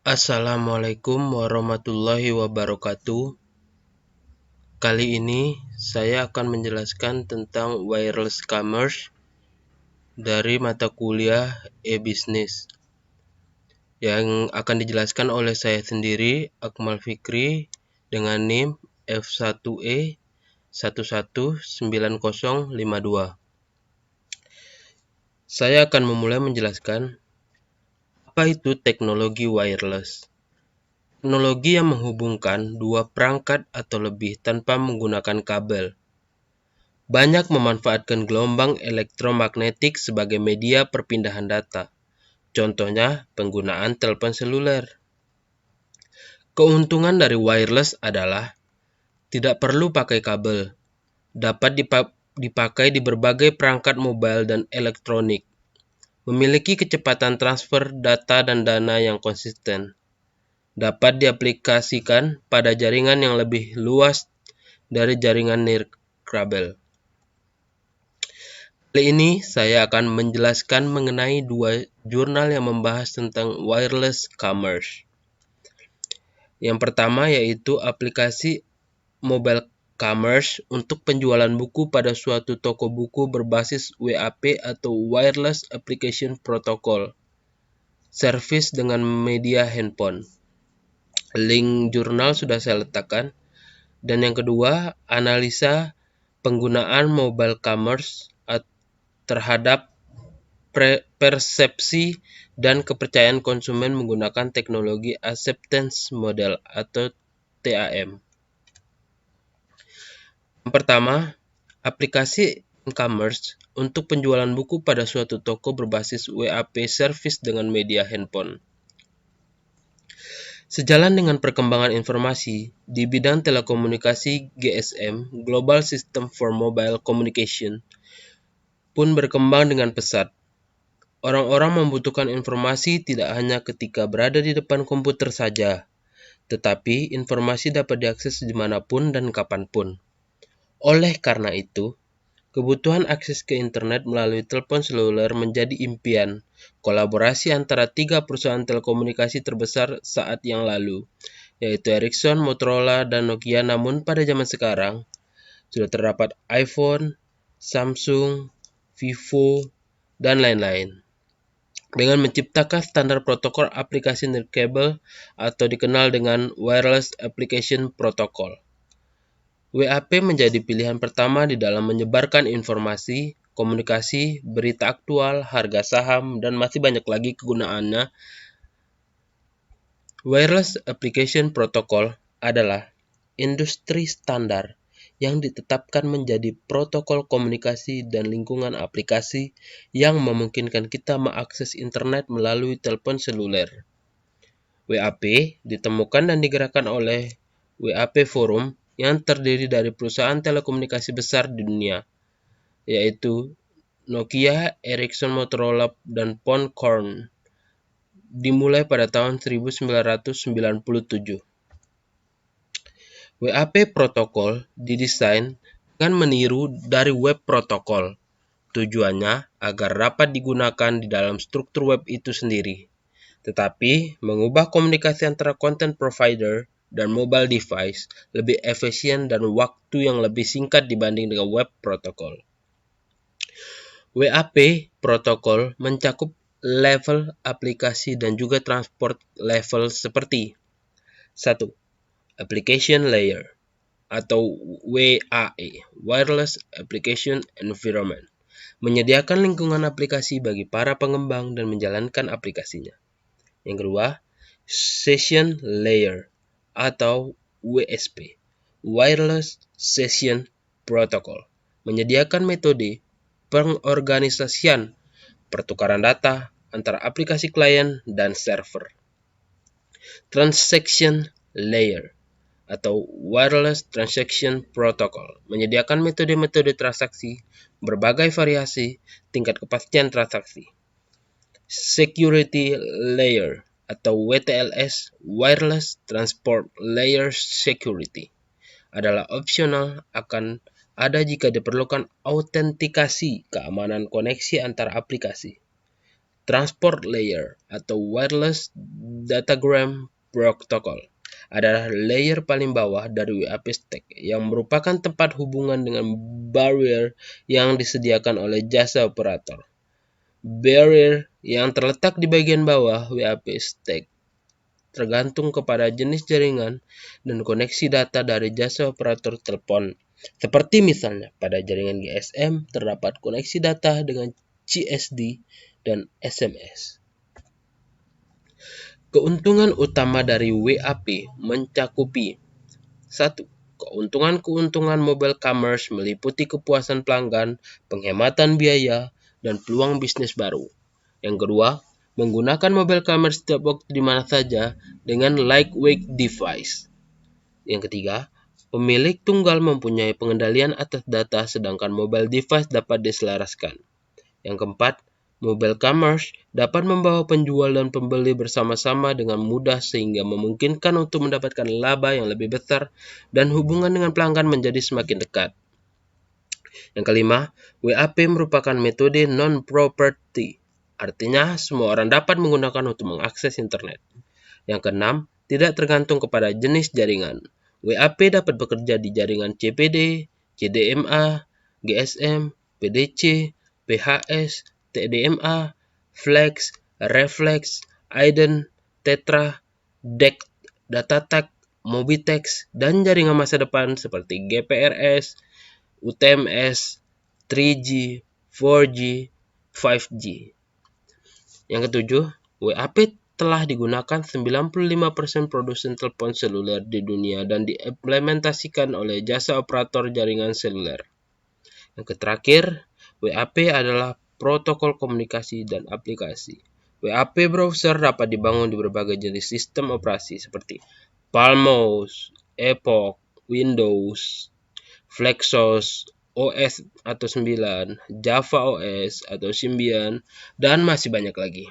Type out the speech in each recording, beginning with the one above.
Assalamualaikum warahmatullahi wabarakatuh. Kali ini saya akan menjelaskan tentang wireless commerce dari mata kuliah e-business yang akan dijelaskan oleh saya sendiri, Akmal Fikri, dengan NIM F1E 119052. Saya akan memulai menjelaskan apa itu teknologi wireless. Teknologi yang menghubungkan dua perangkat atau lebih tanpa menggunakan kabel. Banyak memanfaatkan gelombang elektromagnetik sebagai media perpindahan data. Contohnya, penggunaan telepon seluler. Keuntungan dari wireless adalah tidak perlu pakai kabel, dapat dipakai di berbagai perangkat mobile dan elektronik, memiliki kecepatan transfer data dan dana yang konsisten, dapat diaplikasikan pada jaringan yang lebih luas dari jaringan nirkabel. Kali ini saya akan menjelaskan mengenai dua jurnal yang membahas tentang wireless commerce. Yang pertama yaitu aplikasi mobile commerce untuk penjualan buku pada suatu toko buku berbasis WAP atau Wireless Application Protocol, service dengan media handphone. Link jurnal sudah saya letakkan. Dan yang kedua, analisa penggunaan mobile commerce terhadap persepsi dan kepercayaan konsumen menggunakan teknologi acceptance model atau TAM. Yang pertama, aplikasi e-commerce untuk penjualan buku pada suatu toko berbasis WAP service dengan media handphone. Sejalan dengan perkembangan informasi di bidang telekomunikasi GSM, Global System for Mobile Communication, pun berkembang dengan pesat. Orang-orang membutuhkan informasi tidak hanya ketika berada di depan komputer saja, tetapi informasi dapat diakses dimanapun dan kapanpun. Oleh karena itu, kebutuhan akses ke internet melalui telepon seluler menjadi impian kolaborasi antara tiga perusahaan telekomunikasi terbesar saat yang lalu, yaitu Ericsson, Motorola, dan Nokia. Namun pada zaman sekarang, sudah terdapat iPhone, Samsung, Vivo, dan lain-lain. Dengan menciptakan standar protokol aplikasi nirkabel atau dikenal dengan Wireless Application Protocol. WAP menjadi pilihan pertama di dalam menyebarkan informasi, komunikasi, berita aktual, harga saham, dan masih banyak lagi kegunaannya. Wireless Application Protocol adalah industri standar yang ditetapkan menjadi protokol komunikasi dan lingkungan aplikasi yang memungkinkan kita mengakses internet melalui telepon seluler. WAP ditemukan dan digerakkan oleh WAP Forum yang terdiri dari perusahaan telekomunikasi besar di dunia, yaitu Nokia, Ericsson, Motorola, dan Corn, dimulai pada tahun 1997. WAP protokol didesain dengan meniru dari web protokol. Tujuannya agar dapat digunakan di dalam struktur web itu sendiri, tetapi mengubah komunikasi antara content provider dan mobile device lebih efisien dan waktu yang lebih singkat dibanding dengan web protokol. WAP protokol mencakup level aplikasi dan juga transport level seperti 1. Application Layer atau WAE, Wireless Application Environment, menyediakan lingkungan aplikasi bagi para pengembang dan menjalankan aplikasinya. Yang kedua, Session Layer atau WSP, Wireless Session Protocol, menyediakan metode pengorganisasian pertukaran data antara aplikasi klien dan server. Transaction Layer atau Wireless Transaction Protocol menyediakan metode-metode transaksi berbagai variasi tingkat kepastian transaksi. Security Layer atau WTLS, Wireless Transport Layer Security, adalah opsional, akan ada jika diperlukan autentikasi keamanan koneksi antar aplikasi. Transport Layer atau Wireless Datagram Protocol adalah layer paling bawah dari WAP Stack yang merupakan tempat hubungan dengan barrier yang disediakan oleh jasa operator. Barrier yang terletak di bagian bawah WAP Stack tergantung kepada jenis jaringan dan koneksi data dari jasa operator telepon. Seperti misalnya pada jaringan GSM terdapat koneksi data dengan CSD dan SMS. Keuntungan utama dari WAP mencakupi 1. Keuntungan-keuntungan mobile commerce meliputi kepuasan pelanggan, penghematan biaya, dan peluang bisnis baru. Yang kedua, menggunakan mobile commerce setiap waktu di mana saja dengan lightweight device. Yang ketiga, pemilik tunggal mempunyai pengendalian atas data sedangkan mobile device dapat diselaraskan. Yang keempat, mobile commerce dapat membawa penjual dan pembeli bersama-sama dengan mudah sehingga memungkinkan untuk mendapatkan laba yang lebih besar dan hubungan dengan pelanggan menjadi semakin dekat. Yang kelima, WAP merupakan metode non-property. Artinya, semua orang dapat menggunakan untuk mengakses internet. Yang keenam, tidak tergantung kepada jenis jaringan. WAP dapat bekerja di jaringan CPD, CDMA, GSM, PDC, PHS, TDMA, Flex, Reflex, IDEN, Tetra, DEC, Datatag, Mobitex, dan jaringan masa depan seperti GPRS, UTMS, 3G, 4G, 5G. Yang ketujuh, WAP telah digunakan 95% produsen telepon seluler di dunia dan diimplementasikan oleh jasa operator jaringan seluler. Yang terakhir, WAP adalah protokol komunikasi dan aplikasi. WAP browser dapat dibangun di berbagai jenis sistem operasi seperti Palmos, Epoch, Windows, Flexos, OS atau 9, Java OS atau Symbian, dan masih banyak lagi.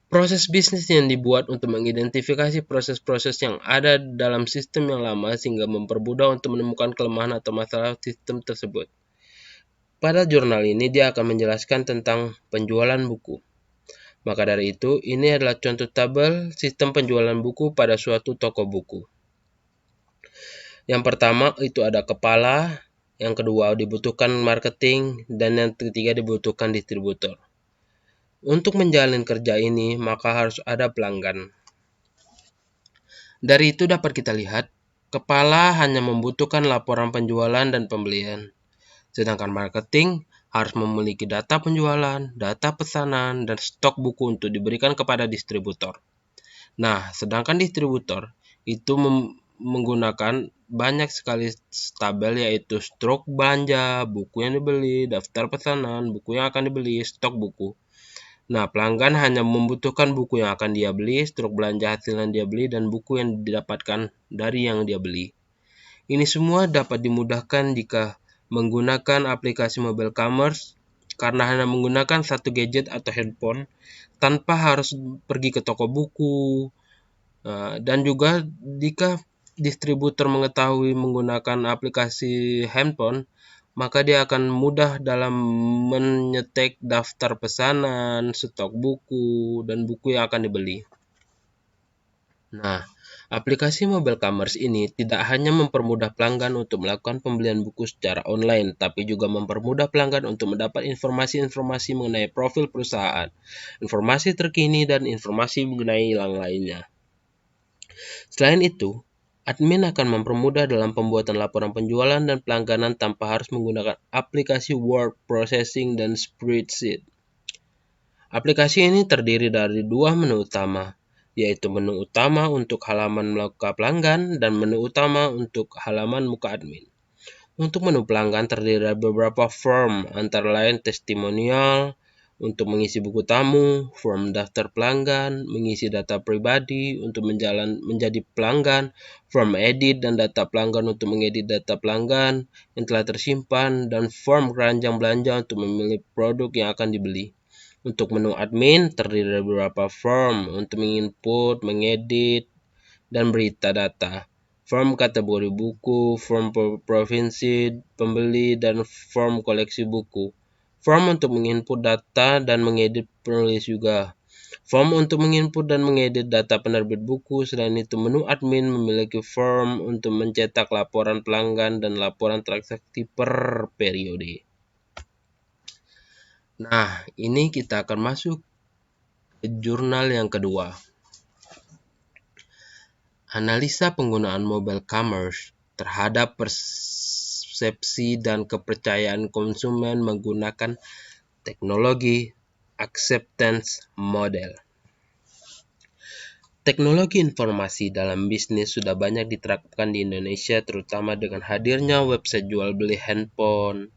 Proses bisnis yang dibuat untuk mengidentifikasi proses-proses yang ada dalam sistem yang lama sehingga mempermudah untuk menemukan kelemahan atau masalah sistem tersebut. Pada jurnal ini dia akan menjelaskan tentang penjualan buku. Maka dari itu, ini adalah contoh tabel sistem penjualan buku pada suatu toko buku. Yang pertama itu ada kepala, yang kedua dibutuhkan marketing, dan yang ketiga dibutuhkan distributor. Untuk menjalin kerja ini, maka harus ada pelanggan. Dari itu dapat kita lihat, kepala hanya membutuhkan laporan penjualan dan pembelian. Sedangkan marketing harus memiliki data penjualan, data pesanan, dan stok buku untuk diberikan kepada distributor. Nah, sedangkan distributor itu menggunakan banyak sekali tabel yaitu stok belanja, buku yang dibeli, daftar pesanan, buku yang akan dibeli, stok buku. Nah, pelanggan hanya membutuhkan buku yang akan dia beli, stok belanja hasil yang dia beli, dan buku yang didapatkan dari yang dia beli. Ini semua dapat dimudahkan jika menggunakan aplikasi mobile commerce karena hanya menggunakan satu gadget atau handphone tanpa harus pergi ke toko buku. Dan juga jika distributor mengetahui menggunakan aplikasi handphone, maka dia akan mudah dalam menyetek daftar pesanan, stok buku, dan buku yang akan dibeli. Nah, aplikasi mobile commerce ini tidak hanya mempermudah pelanggan untuk melakukan pembelian buku secara online, tapi juga mempermudah pelanggan untuk mendapat informasi-informasi mengenai profil perusahaan, informasi terkini, dan informasi mengenai yang lainnya. Selain itu, admin akan mempermudah dalam pembuatan laporan penjualan dan pelangganan tanpa harus menggunakan aplikasi word processing dan spreadsheet. Aplikasi ini terdiri dari dua menu utama, yaitu menu utama untuk halaman muka pelanggan dan menu utama untuk halaman muka admin. Untuk menu pelanggan terdiri dari beberapa form, antara lain testimonial, untuk mengisi buku tamu, form daftar pelanggan, mengisi data pribadi untuk menjadi pelanggan, form edit dan data pelanggan untuk mengedit data pelanggan yang telah tersimpan, dan form keranjang belanja untuk memilih produk yang akan dibeli. Untuk menu admin terdiri dari beberapa form untuk menginput, mengedit, dan berita data. Form kategori buku, form provinsi pembeli, dan form koleksi buku. Form untuk menginput data dan mengedit penulis juga. Form untuk menginput dan mengedit data penerbit buku. Selain itu, menu admin memiliki form untuk mencetak laporan pelanggan dan laporan transaksi per periode. Nah, ini kita akan masuk ke jurnal yang kedua. Analisa penggunaan mobile commerce terhadap persepsi dan kepercayaan konsumen menggunakan teknologi acceptance model. Teknologi informasi dalam bisnis sudah banyak diterapkan di Indonesia, terutama dengan hadirnya website jual beli handphone.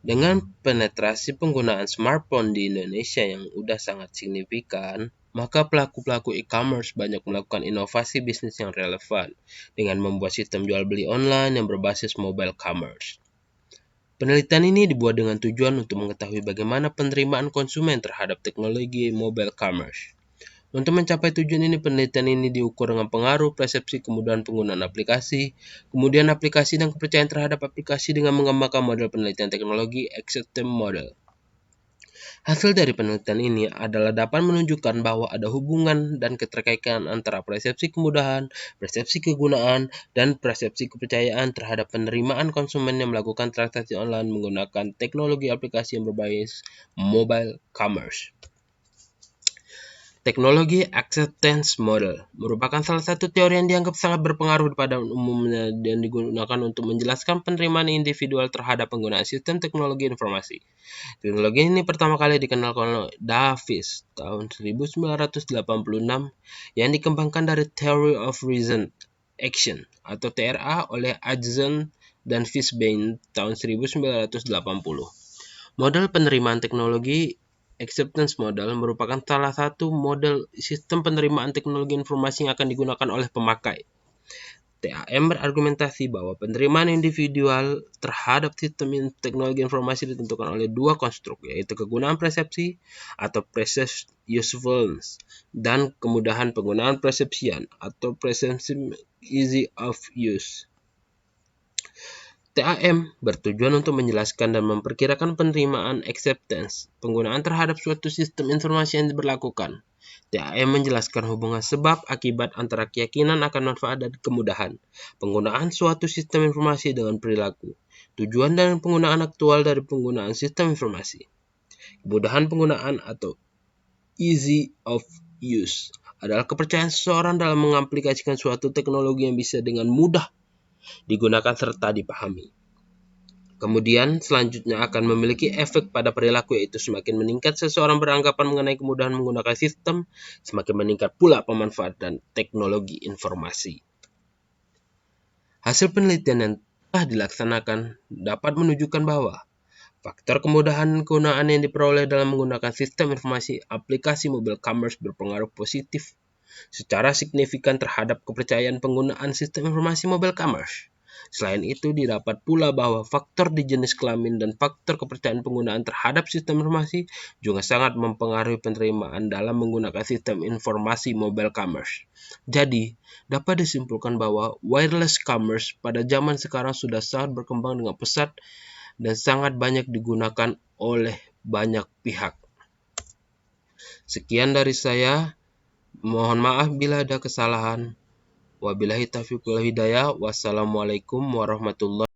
Dengan penetrasi penggunaan smartphone di Indonesia yang sudah sangat signifikan, maka pelaku-pelaku e-commerce banyak melakukan inovasi bisnis yang relevan dengan membuat sistem jual beli online yang berbasis mobile commerce. Penelitian ini dibuat dengan tujuan untuk mengetahui bagaimana penerimaan konsumen terhadap teknologi mobile commerce. Untuk mencapai tujuan ini, penelitian ini diukur dengan pengaruh, persepsi, kemudahan penggunaan aplikasi, kemudian aplikasi dan kepercayaan terhadap aplikasi dengan mengembangkan model penelitian teknologi acceptance model. Hasil dari penelitian ini adalah dapat menunjukkan bahwa ada hubungan dan keterkaitan antara persepsi kemudahan, persepsi kegunaan, dan persepsi kepercayaan terhadap penerimaan konsumen yang melakukan transaksi online menggunakan teknologi aplikasi yang berbasis mobile commerce. Teknologi acceptance model merupakan salah satu teori yang dianggap sangat berpengaruh pada umumnya dan digunakan untuk menjelaskan penerimaan individual terhadap penggunaan sistem teknologi informasi. Teknologi ini pertama kali dikenalkan oleh Davis tahun 1986 yang dikembangkan dari Theory of Reasoned Action atau TRA oleh Adson dan Fishbein tahun 1980. Model penerimaan teknologi acceptance model merupakan salah satu model sistem penerimaan teknologi informasi yang akan digunakan oleh pemakai. TAM berargumentasi bahwa penerimaan individual terhadap sistem teknologi informasi ditentukan oleh dua konstruk, yaitu kegunaan persepsi atau perceived usefulness dan kemudahan penggunaan persepsian atau perceived easy of use. TAM bertujuan untuk menjelaskan dan memperkirakan penerimaan acceptance penggunaan terhadap suatu sistem informasi yang diberlakukan. TAM menjelaskan hubungan sebab akibat antara keyakinan akan manfaat dan kemudahan penggunaan suatu sistem informasi dengan perilaku, tujuan dan penggunaan aktual dari penggunaan sistem informasi. Kemudahan penggunaan atau easy of use adalah kepercayaan seseorang dalam mengaplikasikan suatu teknologi yang bisa dengan mudah digunakan serta dipahami. Kemudian selanjutnya akan memiliki efek pada perilaku, yaitu semakin meningkat seseorang beranggapan mengenai kemudahan menggunakan sistem, semakin meningkat pula pemanfaatan teknologi informasi. Hasil penelitian yang telah dilaksanakan dapat menunjukkan bahwa faktor kemudahan kegunaan yang diperoleh dalam menggunakan sistem informasi aplikasi mobile commerce berpengaruh positif secara signifikan terhadap kepercayaan penggunaan sistem informasi mobile commerce. Selain itu, didapat pula bahwa faktor di jenis kelamin dan faktor kepercayaan penggunaan terhadap sistem informasi juga sangat mempengaruhi penerimaan dalam menggunakan sistem informasi mobile commerce. Jadi, dapat disimpulkan bahwa wireless commerce pada zaman sekarang sudah sangat berkembang dengan pesat dan sangat banyak digunakan oleh banyak pihak. Sekian dari saya. Mohon maaf bila ada kesalahan. Wabillahi taufiq wal hidayah. Wassalamualaikum warahmatullahi wabarakatuh.